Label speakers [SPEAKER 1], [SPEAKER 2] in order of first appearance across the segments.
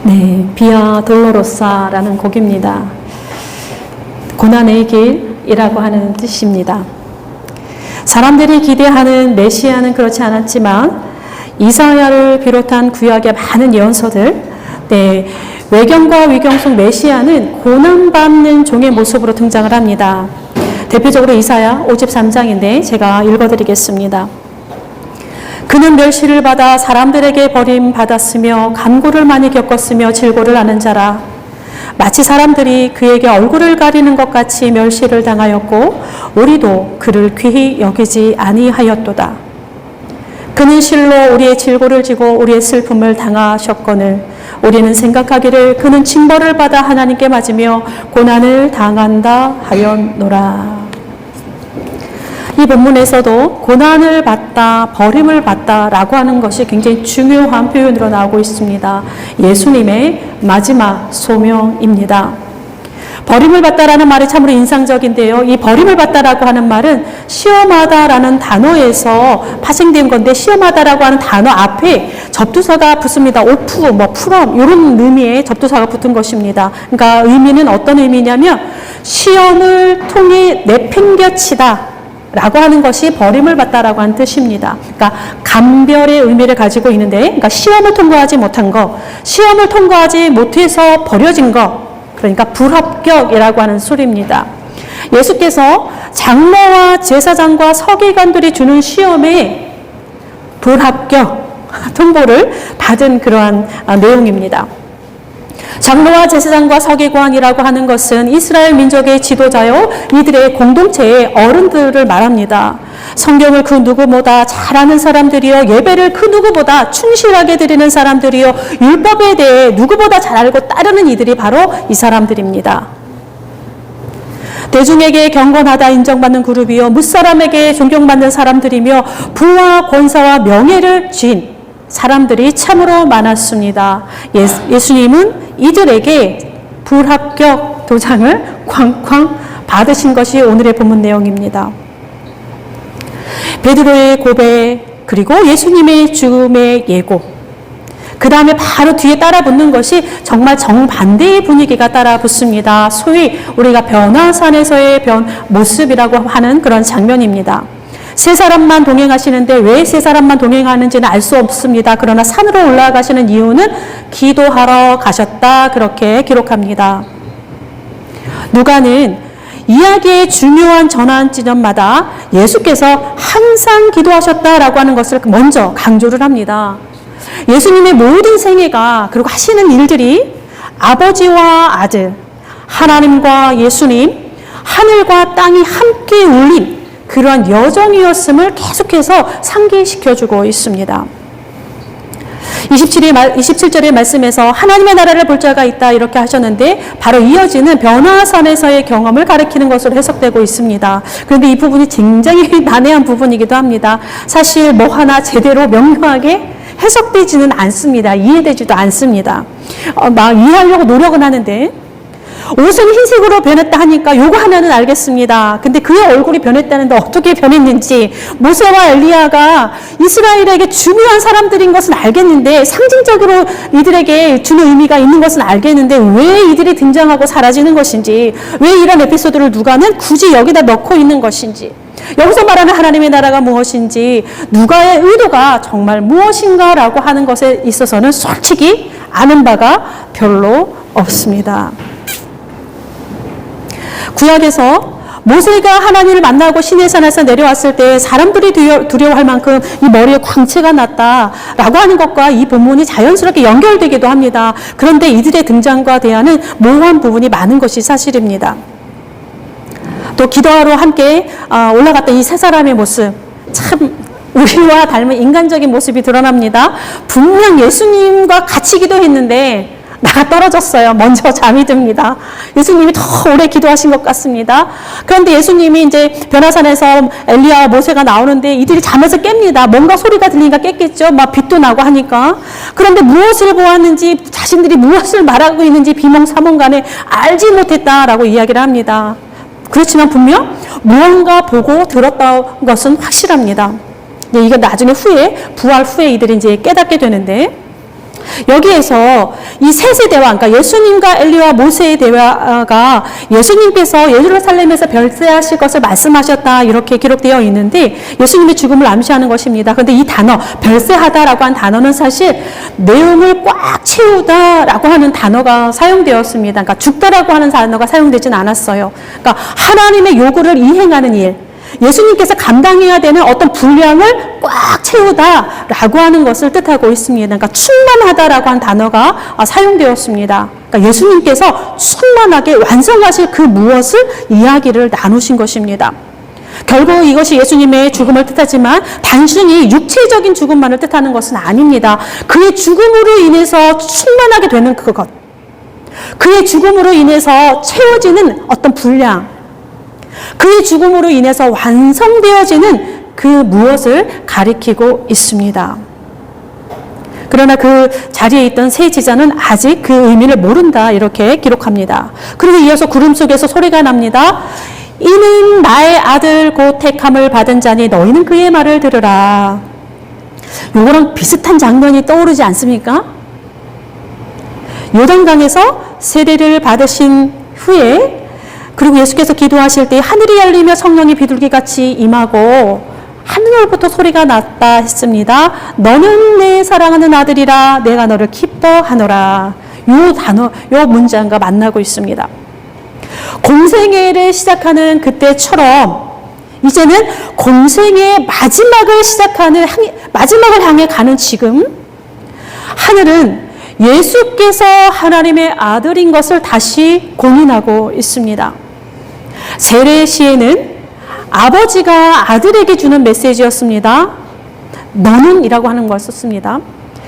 [SPEAKER 1] 네, 비아 돌로로사라는 곡입니다. 고난의 길이라고 하는 뜻입니다. 사람들이 기대하는 메시아는 그렇지 않았지만 이사야를 비롯한 구약의 많은 예언서들, 외경과 위경 속 메시아는 고난받는 종의 모습으로 등장을 합니다. 대표적으로 이사야 53장인데 제가 읽어드리겠습니다. 그는 멸시를 받아 사람들에게 버림받았으며 간고를 많이 겪었으며 질고를 하는 자라. 마치 사람들이 그에게 얼굴을 가리는 것 같이 멸시를 당하였고 우리도 그를 귀히 여기지 아니하였도다. 그는 실로 우리의 질고를 지고 우리의 슬픔을 당하셨거늘 우리는 생각하기를 그는 징벌을 받아 하나님께 맞으며 고난을 당한다 하였노라. 이 본문에서도 고난을 받다, 버림을 받다라고 하는 것이 굉장히 중요한 표현으로 나오고 있습니다. 예수님의 마지막 소명입니다. 버림을 받다라는 말이 참으로 인상적인데요. 이 버림을 받다라고 하는 말은 시험하다라는 단어에서 파생된 건데 시험하다라고 하는 단어 앞에 접두사가 붙습니다. 오프, 프롬 이런 의미의 접두사가 붙은 것입니다. 그러니까 의미는 어떤 의미냐면 시험을 통해 내팽겨치다 라고 하는 것이 버림을 받다라고 하는 뜻입니다. 그러니까 감별의 의미를 가지고 있는데, 그러니까 시험을 통과하지 못한 것, 시험을 통과하지 못해서 버려진 것, 그러니까 불합격이라고 하는 소리입니다. 예수께서 장로와 제사장과 서기관들이 주는 시험에 불합격 통보를 받은 그러한 내용입니다. 장로와 제사장과 서기관이라고 하는 것은 이스라엘 민족의 지도자요 이들의 공동체의 어른들을 말합니다. 성경을 그 누구보다 잘 아는 사람들이요 예배를 그 누구보다 충실하게 드리는 사람들이요 율법에 대해 누구보다 잘 알고 따르는 이들이 바로 이 사람들입니다. 대중에게 경건하다 인정받는 그룹이요 무사람에게 존경받는 사람들이며 부와 권사와 명예를 쥔 사람들이 참으로 많았습니다. 예수님은 이들에게 불합격 도장을 쾅쾅 받으신 것이 오늘의 본문 내용입니다. 베드로의 고백, 그리고 예수님의 죽음의 예고, 그 다음에 바로 뒤에 따라 붙는 것이 정말 정반대의 분위기가 따라 붙습니다. 소위 우리가 변화산에서의 모습이라고 하는 그런 장면입니다. 세 사람만 동행하시는데 왜 세 사람만 동행하는지는 알 수 없습니다. 그러나 산으로 올라가시는 이유는 기도하러 가셨다 그렇게 기록합니다. 누가는 이야기의 중요한 전환 지점마다 예수께서 항상 기도하셨다라고 하는 것을 먼저 강조를 합니다. 예수님의 모든 생애가 그리고 하시는 일들이 아버지와 아들, 하나님과 예수님, 하늘과 땅이 함께 울린 그러한 여정이었음을 계속해서 상기시켜주고 있습니다. 27절의 말씀에서 하나님의 나라를 볼 자가 있다 이렇게 하셨는데 바로 이어지는 변화산에서의 경험을 가리키는 것으로 해석되고 있습니다. 그런데 이 부분이 굉장히 난해한 부분이기도 합니다. 사실 뭐 하나 제대로 명료하게 해석되지는 않습니다. 이해되지도 않습니다. 막 이해하려고 노력은 하는데 옷은 흰색으로 변했다 하니까 요거 하나는 알겠습니다. 근데 그의 얼굴이 변했다는데 어떻게 변했는지, 모세와 엘리야가 이스라엘에게 중요한 사람들인 것은 알겠는데 상징적으로 이들에게 주는 의미가 있는 것은 알겠는데 왜 이들이 등장하고 사라지는 것인지, 왜 이런 에피소드를 누가는 굳이 여기다 넣고 있는 것인지, 여기서 말하는 하나님의 나라가 무엇인지, 누가의 의도가 정말 무엇인가라고 하는 것에 있어서는 솔직히 아는 바가 별로 없습니다. 구약에서 모세가 하나님을 만나고 시내 산에서 내려왔을 때 사람들이 두려워할 만큼 이 머리에 광채가 났다라고 하는 것과 이 본문이 자연스럽게 연결되기도 합니다. 그런데 이들의 등장과 대하는 모호한 부분이 많은 것이 사실입니다. 또 기도하러 함께 올라갔던 이 세 사람의 모습, 참 우리와 닮은 인간적인 모습이 드러납니다. 분명 예수님과 같이 기도했는데 나가 떨어졌어요. 먼저 잠이 듭니다. 예수님이 더 오래 기도하신 것 같습니다. 그런데 예수님이 이제 변화산에서 엘리야와 모세가 나오는데 이들이 잠에서 깹니다. 뭔가 소리가 들리니까 깼겠죠. 막 빛도 나고 하니까. 그런데 무엇을 보았는지, 자신들이 무엇을 말하고 있는지 비몽사몽간에 알지 못했다라고 이야기를 합니다. 그렇지만 분명 무언가 보고 들었다는 것은 확실합니다. 이거 나중에 부활 후에 이들이 이제 깨닫게 되는데, 여기에서 이 세 세대와, 그러니까 예수님과 엘리와 모세의 대화가 예수님께서 예루살렘에서 별세하실 것을 말씀하셨다 이렇게 기록되어 있는데 예수님의 죽음을 암시하는 것입니다. 그런데 이 단어 별세하다라고 한 단어는 사실 내용을 꽉 채우다라고 하는 단어가 사용되었습니다. 그러니까 죽다라고 하는 단어가 사용되진 않았어요. 그러니까 하나님의 요구를 이행하는 일, 예수님께서 감당해야 되는 어떤 분량을 꽉 채우다라고 하는 것을 뜻하고 있습니다. 그러니까 충만하다라고 한 단어가 사용되었습니다. 그러니까 예수님께서 충만하게 완성하실 그 무엇을 이야기를 나누신 것입니다. 결국 이것이 예수님의 죽음을 뜻하지만 단순히 육체적인 죽음만을 뜻하는 것은 아닙니다. 그의 죽음으로 인해서 충만하게 되는 그것, 그의 죽음으로 인해서 채워지는 어떤 분량, 그의 죽음으로 인해서 완성되어지는 그 무엇을 가리키고 있습니다. 그러나 그 자리에 있던 세 제자는 아직 그 의미를 모른다 이렇게 기록합니다. 그리고 이어서 구름 속에서 소리가 납니다. 이는 나의 아들 곧 택함을 받은 자니 너희는 그의 말을 들으라. 요거랑 비슷한 장면이 떠오르지 않습니까? 요단강에서 세례를 받으신 후에 그리고 예수께서 기도하실 때 하늘이 열리며 성령이 비둘기같이 임하고 하늘로부터 소리가 났다 했습니다. 너는 내 사랑하는 아들이라 내가 너를 기뻐하노라. 요 단어, 요 문장과 만나고 있습니다. 공생애를 시작하는 그때처럼 이제는 공생의 마지막을 향해 가는 지금 하늘은 예수께서 하나님의 아들인 것을 다시 공인하고 있습니다. 세례 시에는 아버지가 아들에게 주는 메시지였습니다. 너는 이라고 하는 걸 썼습니다.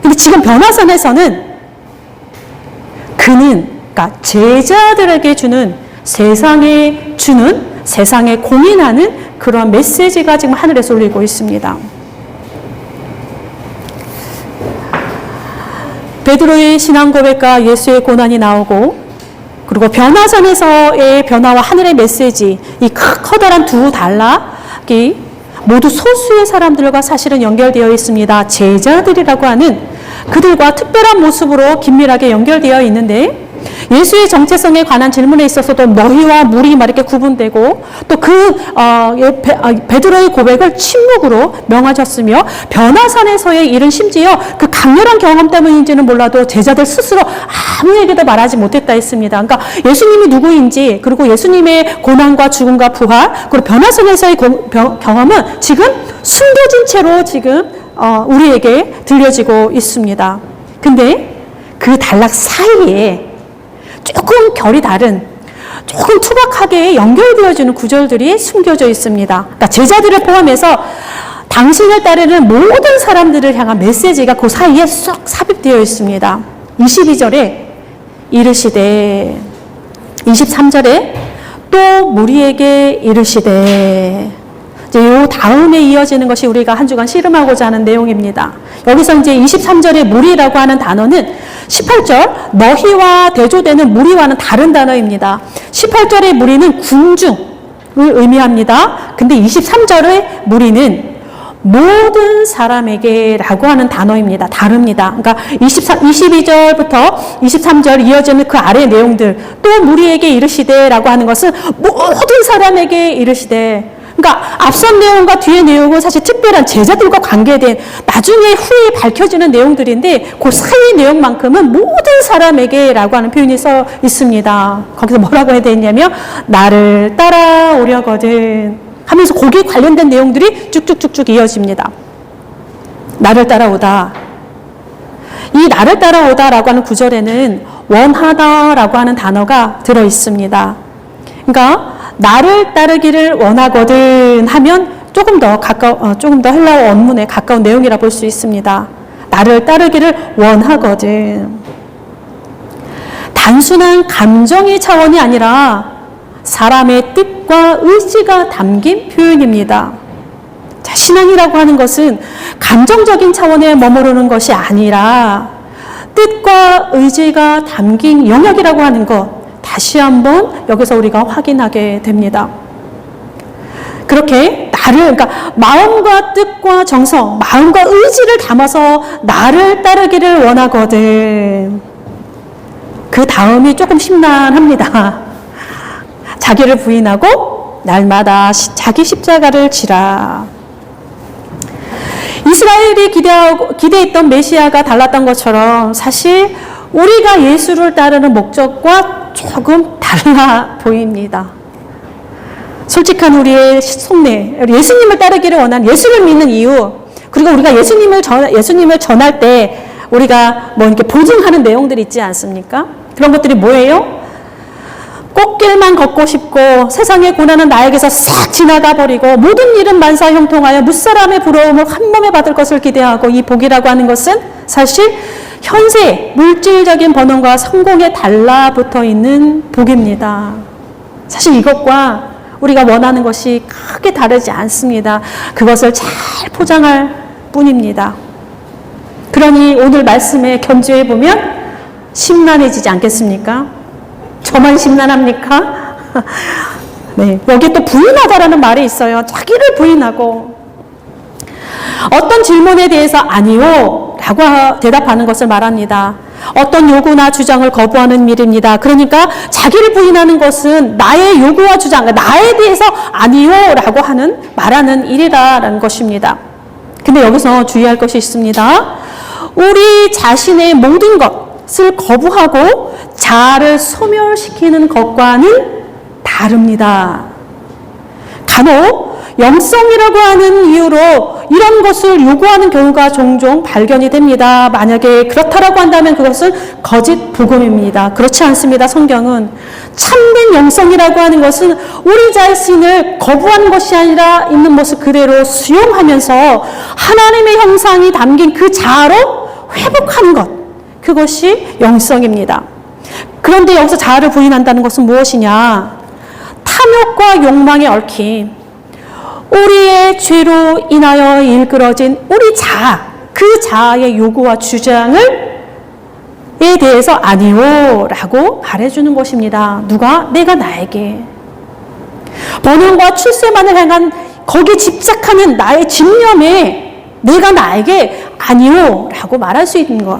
[SPEAKER 1] 근데 지금 변화선에서는 그는, 그러니까 제자들에게 주는 세상에 공인하는 그러한 메시지가 지금 하늘에서 울리고 있습니다. 베드로의 신앙 고백과 예수의 고난이 나오고 그리고 변화선에서의 변화와 하늘의 메시지, 이 커다란 두 단락이 모두 소수의 사람들과 사실은 연결되어 있습니다. 제자들이라고 하는 그들과 특별한 모습으로 긴밀하게 연결되어 있는데 예수의 정체성에 관한 질문에 있어서도 너희와 무리 이렇게 구분되고 또 베드로의 고백을 침묵으로 명하셨으며 변화산에서의 일은 심지어 그 강렬한 경험 때문인지는 몰라도 제자들 스스로 아무에게도 말하지 못했다 했습니다. 그러니까 예수님이 누구인지 그리고 예수님의 고난과 죽음과 부활 그리고 변화산에서의 경험은 지금 숨겨진 채로 지금 우리에게 들려지고 있습니다. 근데 그 단락 사이에 조금 결이 다른, 조금 투박하게 연결되어지는 구절들이 숨겨져 있습니다. 그러니까 제자들을 포함해서 당신을 따르는 모든 사람들을 향한 메시지가 그 사이에 쏙 삽입되어 있습니다. 22절에 이르시되, 23절에 또 무리에게 이르시되, 이제 요 다음에 이어지는 것이 우리가 한 주간 씨름하고자 하는 내용입니다. 여기서 이제 23절의 무리라고 하는 단어는 18절 너희와 대조되는 무리와는 다른 단어입니다. 18절의 무리는 군중을 의미합니다. 근데 23절의 무리는 모든 사람에게 라고 하는 단어입니다. 다릅니다. 그러니까 22절부터 23절 이어지는 그 아래 내용들 또 무리에게 이르시되 라고 하는 것은 모든 사람에게 이르시되, 그러니까 앞선 내용과 뒤의 내용은 사실 특별한 제자들과 관계된 나중에 후에 밝혀지는 내용들인데 그 사이의 내용만큼은 모든 사람에게 라고 하는 표현이 써 있습니다. 거기서 뭐라고 해야 되냐면 나를 따라오려거든 하면서 거기에 관련된 내용들이 쭉쭉쭉쭉 이어집니다. 나를 따라오다. 이 나를 따라오다라고 하는 구절에는 원하다라고 하는 단어가 들어 있습니다. 그러니까 나를 따르기를 원하거든 하면 조금 더 헬라어 원문에 가까운 내용이라 볼 수 있습니다. 나를 따르기를 원하거든. 단순한 감정의 차원이 아니라 사람의 뜻과 의지가 담긴 표현입니다. 자, 신앙이라고 하는 것은 감정적인 차원에 머무르는 것이 아니라 뜻과 의지가 담긴 영역이라고 하는 것, 다시 한번 여기서 우리가 확인하게 됩니다. 그렇게 나를, 그러니까 마음과 뜻과 정성, 마음과 의지를 담아서 나를 따르기를 원하거든. 그 다음이 조금 심란합니다. 자기를 부인하고 날마다 자기 십자가를 지라. 이스라엘이 기대했던 메시아가 달랐던 것처럼 사실 우리가 예수를 따르는 목적과 조금 달라 보입니다. 솔직한 우리의 속내, 예수님을 따르기를 원하는, 예수를 믿는 이유, 그리고 우리가 예수님을 전할 때 우리가 뭐 이렇게 보증하는 내용들이 있지 않습니까? 그런 것들이 뭐예요? 꽃길만 걷고 싶고 세상의 고난은 나에게서 싹 지나가 버리고 모든 일은 만사 형통하여 무사람의 부러움을 한 몸에 받을 것을 기대하고, 이 복이라고 하는 것은 사실 현세 물질적인 번영과 성공에 달라붙어 있는 복입니다. 사실 이것과 우리가 원하는 것이 크게 다르지 않습니다. 그것을 잘 포장할 뿐입니다. 그러니 오늘 말씀에 견주해 보면 심란해지지 않겠습니까? 저만 심란합니까? 네, 여기에 또 부인하다라는 말이 있어요. 자기를 부인하고 어떤 질문에 대해서 아니요 라고 대답하는 것을 말합니다. 어떤 요구나 주장을 거부하는 일입니다. 그러니까 자기를 부인하는 것은 나의 요구와 주장, 나에 대해서 아니요 라고 말하는 일이라는 것입니다. 근데 여기서 주의할 것이 있습니다. 우리 자신의 모든 것을 거부하고 자아를 소멸시키는 것과는 다릅니다. 간혹 영성이라고 하는 이유로 이런 것을 요구하는 경우가 종종 발견이 됩니다. 만약에 그렇다라고 한다면 그것은 거짓 복음입니다. 그렇지 않습니다. 성경은 참된 영성이라고 하는 것은 우리 자신을 거부하는 것이 아니라 있는 모습 그대로 수용하면서 하나님의 형상이 담긴 그 자아로 회복하는 것, 그것이 영성입니다. 그런데 여기서 자아를 부인한다는 것은 무엇이냐? 탐욕과 욕망에 얽힌 우리의 죄로 인하여 일그러진 우리 자아, 그 자아의 요구와 주장에 대해서 아니요 라고 말해주는 것입니다. 누가? 내가 나에게. 번영과 출세만을 향한 거기에 집착하는 나의 집념에 내가 나에게 아니요 라고 말할 수 있는 것,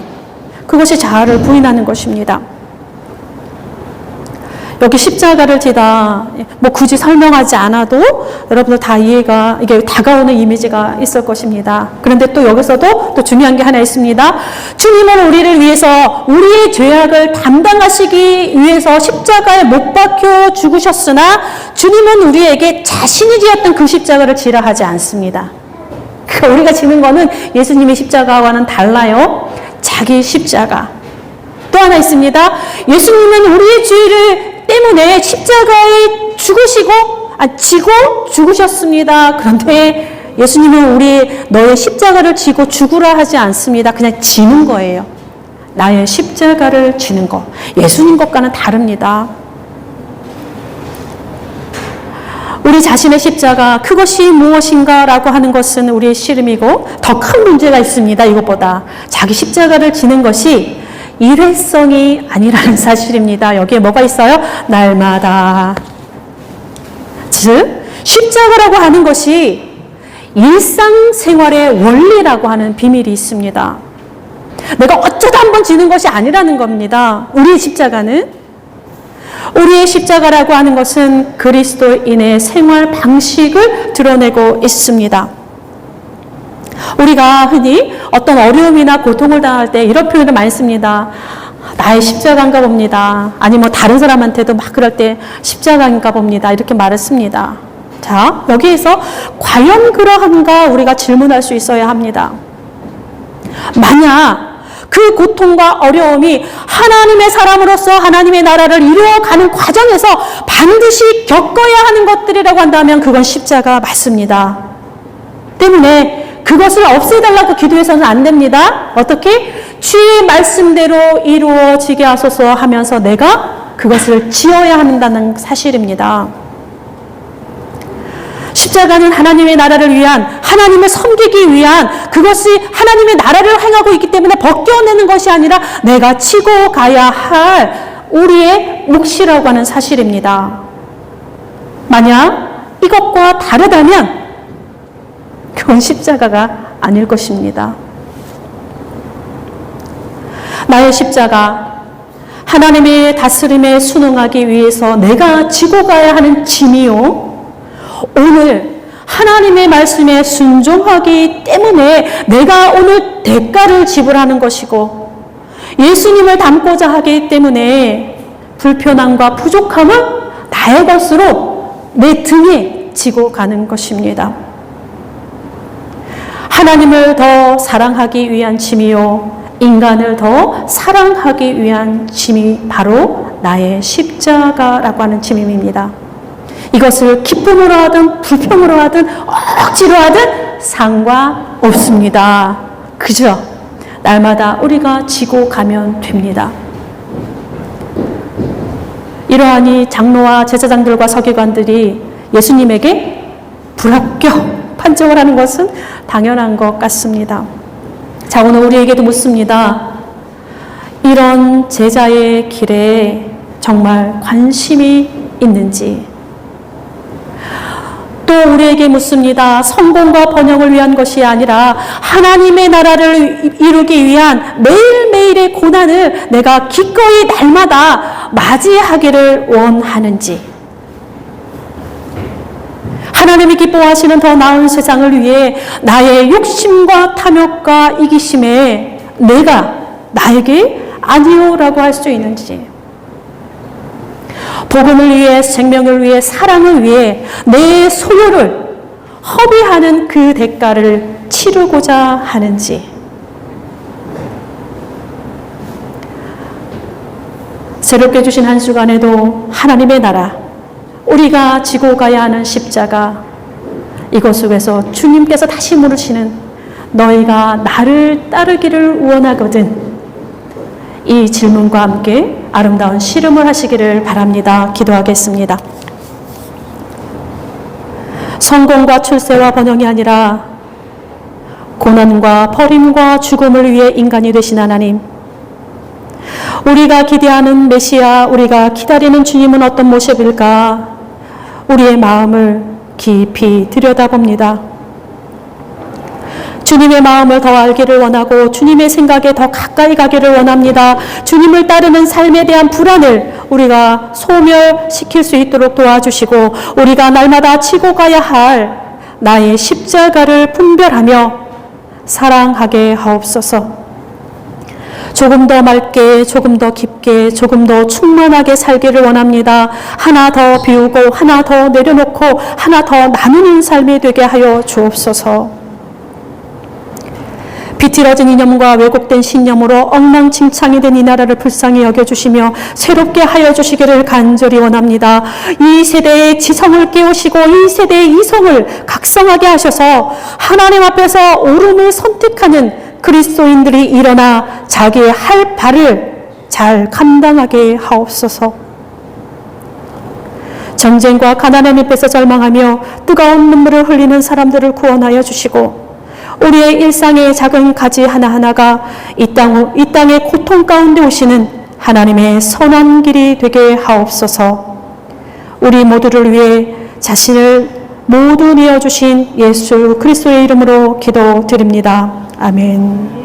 [SPEAKER 1] 그것이 자아를 부인하는 것입니다. 여기 십자가를 지다 뭐 굳이 설명하지 않아도 여러분들 다 이해가, 이게 다가오는 이미지가 있을 것입니다. 그런데 또 여기서도 또 중요한 게 하나 있습니다. 주님은 우리를 위해서 우리의 죄악을 담당하시기 위해서 십자가에 못 박혀 죽으셨으나 주님은 우리에게 자신이 지었던 그 십자가를 지라 하지 않습니다. 우리가 지는 거는 예수님의 십자가와는 달라요. 자기 십자가. 또 하나 있습니다. 예수님은 우리의 죄를 때문에 십자가에 지고 죽으셨습니다. 그런데 예수님은 너의 십자가를 지고 죽으라 하지 않습니다. 그냥 지는 거예요. 나의 십자가를 지는 것. 예수님 것과는 다릅니다. 우리 자신의 십자가, 그것이 무엇인가 라고 하는 것은 우리의 씨름이고, 더 큰 문제가 있습니다. 이것보다 자기 십자가를 지는 것이 일회성이 아니라는 사실입니다. 여기에 뭐가 있어요? 날마다. 즉 십자가라고 하는 것이 일상생활의 원리라고 하는 비밀이 있습니다. 내가 어쩌다 한번 지는 것이 아니라는 겁니다. 우리의 십자가라고 하는 것은 그리스도인의 생활 방식을 드러내고 있습니다. 우리가 흔히 어떤 어려움이나 고통을 당할 때 이런 표현을 많이 씁니다. 나의 십자가인가 봅니다. 아니면 다른 사람한테도 막 그럴 때 십자가인가 봅니다. 이렇게 말을 씁니다. 자, 여기에서 과연 그러한가 우리가 질문할 수 있어야 합니다. 만약 그 고통과 어려움이 하나님의 사람으로서 하나님의 나라를 이루어가는 과정에서 반드시 겪어야 하는 것들이라고 한다면 그건 십자가 맞습니다. 때문에 그것을 없애달라고 기도해서는 안 됩니다. 어떻게? 주의 말씀대로 이루어지게 하소서 하면서 내가 그것을 지어야 한다는 사실입니다. 십자가는 하나님의 나라를 위한, 하나님을 섬기기 위한, 그것이 하나님의 나라를 행하고 있기 때문에 벗겨내는 것이 아니라 내가 치고 가야 할 우리의 몫이라고 하는 사실입니다. 만약 이것과 다르다면 그건 십자가가 아닐 것입니다. 나의 십자가, 하나님의 다스림에 순응하기 위해서 내가 지고 가야 하는 짐이요, 오늘 하나님의 말씀에 순종하기 때문에 내가 오늘 대가를 지불하는 것이고, 예수님을 닮고자 하기 때문에 불편함과 부족함은 나의 것으로 내 등에 지고 가는 것입니다. 하나님을 더 사랑하기 위한 짐이요, 인간을 더 사랑하기 위한 짐이 바로 나의 십자가라고 하는 짐입니다. 이것을 기쁨으로 하든 불평으로 하든 억지로 하든 상관없습니다. 그저 날마다 우리가 지고 가면 됩니다. 이러하니 장로와 제사장들과 서기관들이 예수님에게 불합격 판정을 하는 것은 당연한 것 같습니다. 자, 오늘 우리에게도 묻습니다. 이런 제자의 길에 정말 관심이 있는지. 또 우리에게 묻습니다. 성공과 번영을 위한 것이 아니라 하나님의 나라를 이루기 위한 매일매일의 고난을 내가 기꺼이 날마다 맞이하기를 원하는지. 하나님이 기뻐하시는 더 나은 세상을 위해 나의 욕심과 탐욕과 이기심에 내가 나에게 아니오라고 할 수 있는지. 복음을 위해, 생명을 위해, 사랑을 위해 내 소유를 허비하는 그 대가를 치르고자 하는지. 새롭게 주신 한 주간에도 하나님의 나라, 우리가 지고 가야 하는 십자가, 이것 속에서 주님께서 다시 물으시는 너희가 나를 따르기를 원하거든, 이 질문과 함께 아름다운 씨름을 하시기를 바랍니다. 기도하겠습니다. 성공과 출세와 번영이 아니라 고난과 버림과 죽음을 위해 인간이 되신 하나님, 우리가 기대하는 메시아, 우리가 기다리는 주님은 어떤 모습일까? 우리의 마음을 깊이 들여다봅니다. 주님의 마음을 더 알기를 원하고 주님의 생각에 더 가까이 가기를 원합니다. 주님을 따르는 삶에 대한 불안을 우리가 소멸시킬 수 있도록 도와주시고, 우리가 날마다 지고 가야 할 나의 십자가를 분별하며 사랑하게 하옵소서. 조금 더 맑게, 조금 더 깊게, 조금 더 충만하게 살기를 원합니다. 하나 더 비우고 하나 더 내려놓고 하나 더 나누는 삶이 되게 하여 주옵소서. 비틀어진 이념과 왜곡된 신념으로 엉망진창이 된 이 나라를 불쌍히 여겨주시며 새롭게 하여 주시기를 간절히 원합니다. 이 세대의 지성을 깨우시고 이 세대의 이성을 각성하게 하셔서 하나님 앞에서 옳음을 선택하는 그리스도인들이 일어나 자기의 할 바를 잘 감당하게 하옵소서. 전쟁과 가난의 밑에서 절망하며 뜨거운 눈물을 흘리는 사람들을 구원하여 주시고, 우리의 일상의 작은 가지 하나하나가 이 땅의 고통 가운데 오시는 하나님의 선한 길이 되게 하옵소서. 우리 모두를 위해 자신을 모두 내어주신 예수 그리스도의 이름으로 기도드립니다. 아멘.